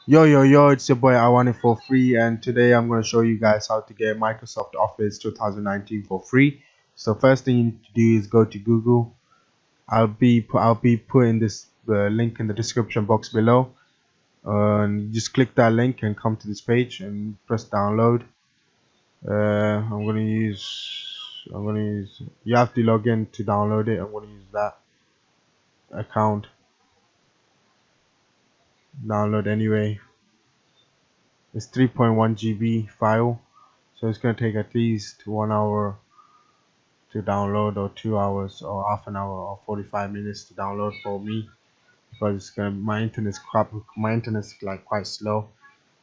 Yo, it's your boy I want it for free, and today I'm going to show you guys how to get Microsoft Office 2019 for free. So first thing you need to do is go to Google. I'll be putting this link in the description box below, and you just click that link and come to this page and press download. I'm gonna use you have to log in to download it. I'm gonna use that account. Download anyway. It's 3.1 GB file, so it's gonna take at least 1 hour to download, or 2 hours, or half an hour, or 45 minutes to download for me, because my internet's crap. My internet's like quite slow.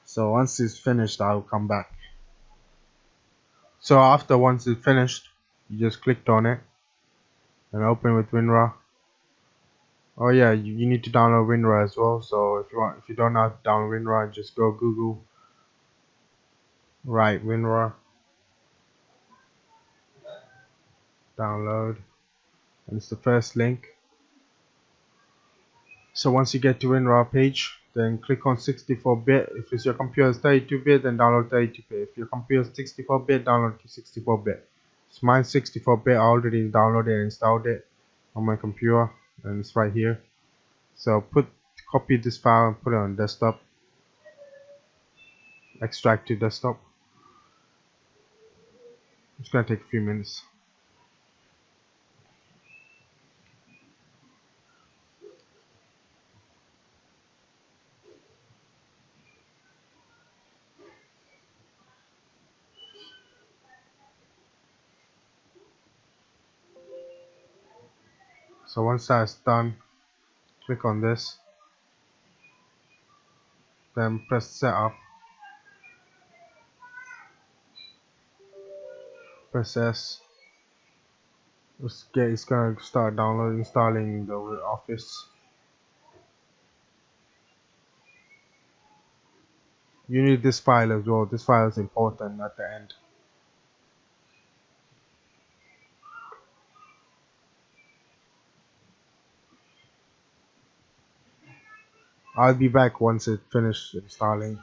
So once it's finished, I'll come back. So once it's finished, you just clicked on it and open with WinRAR. Oh yeah, you need to download WinRAR as well. So if you don't have to download WinRAR, just go Google, write WinRAR, download, and it's the first link. So once you get to WinRAR page, then click on 64-bit. If it's your computer is 32-bit, then download 32-bit. If your computer is 64-bit, download 64-bit. So mine's 64-bit. I already downloaded and installed it on my computer, and it's right here. So copy this file and put it on desktop. Extract to desktop. It's gonna take a few minutes. So once that's done, click on this, then press setup, press S. It's gonna start installing the Office. You need this file as well. This file is important at the end. I'll be back once it finished installing.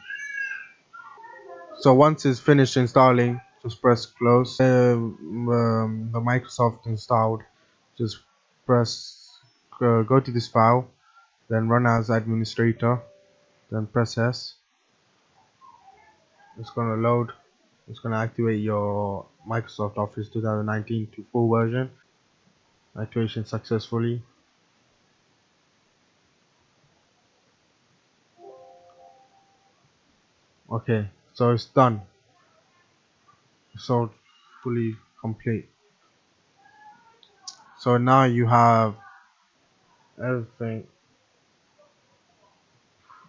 So once it's finished installing, just press close. The Microsoft installed. Just go to this file, then run as administrator, then press S. It's gonna load. It's gonna activate your Microsoft Office 2019 to full version. Activation successfully. Okay, so it's done. So fully complete. So now you have everything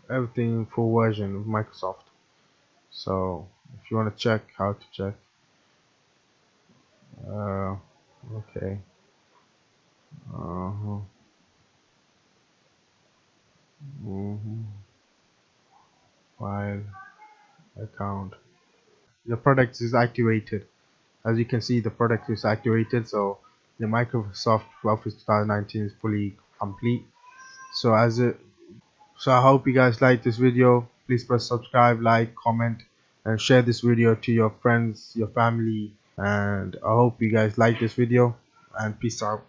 everything in full version of Microsoft. So if you want to check how to check, uh, okay, uh-huh. File, account, the product is activated. As you can see, the product is activated, so the Microsoft Office 2019 is fully complete. So I hope you guys like this video. Please press subscribe, like, comment, and share this video to your friends, your family, and I hope you guys like this video, and peace out.